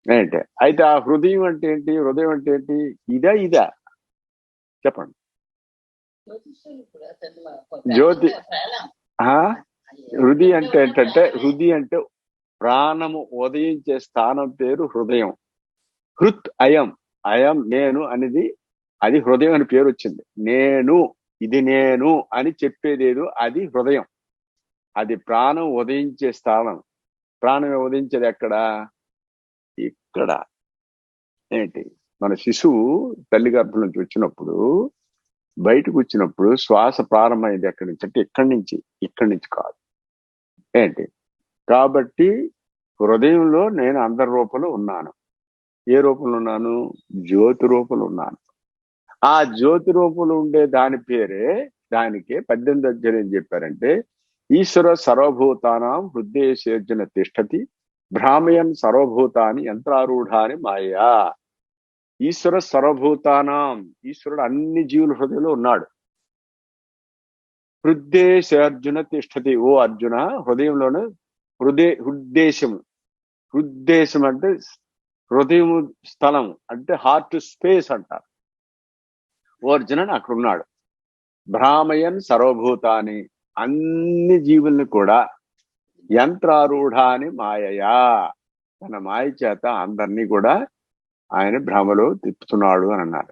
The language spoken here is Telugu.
ఏంటి అయితే ఆ హృదయం అంటే ఏంటి? హృదయం అంటే ఏంటి? ఇదా చెప్పండి. జ్యోతి. హృదయం అంటే ఏంటంటే, హృదయం అంటే ప్రాణము ఉదయించే స్థానం పేరు హృదయం. హృత్ అయం, అయం నేను అనేది, అది హృదయం అని పేరు వచ్చింది. నేను అని చెప్పేదేదో అది హృదయం. అది ప్రాణం ఉదయించే స్థానం. ప్రాణం ఉదయించేది ఎక్కడ? ఇక్కడ. ఏంటి, మన శిశువు తల్లి గర్భం నుంచి వచ్చినప్పుడు, బయటకు వచ్చినప్పుడు శ్వాస ప్రారంభమైంది ఎక్కడి నుంచి అంటే ఇక్కడి నుంచి కాదు. ఏంటి కాబట్టి హృదయంలో నేను అందరి రూపంలో ఉన్నాను. ఏ రూపంలో ఉన్నాను? జ్యోతి రూపంలో ఉన్నాను. ఆ జ్యోతి రూపంలో ఉండే దాని పేరే, దానికే 18 అధ్యాయం ఏం చెప్పారంటే, ఈశ్వర సర్వభూతానాం హృదయేశేర్జున తిష్టతి భ్రామయన్ సర్వభూతాని యంత్రారూఢాని మాయా. ఈశ్వర సర్వభూతానాం, ఈశ్వరుడు అన్ని జీవుల హృదయంలో ఉన్నాడు. హృదయేశేర్జున తిష్టతి, ఓ అర్జున హృదయంలోనే హృద్దేశం అంటే హృదయం స్థలం అంటే హార్ట్ స్పేస్ అంటారు. ఓ అర్జున అక్కడ ఉన్నాడు. భ్రామయన్ సర్వభూతాన్ని, అన్ని జీవుల్ని కూడా యంత్రారూఢాని మాయయా, తన మాయ చేత అందరినీ కూడా ఆయన భ్రమలో తిప్పుతున్నాడు అని అన్నారు.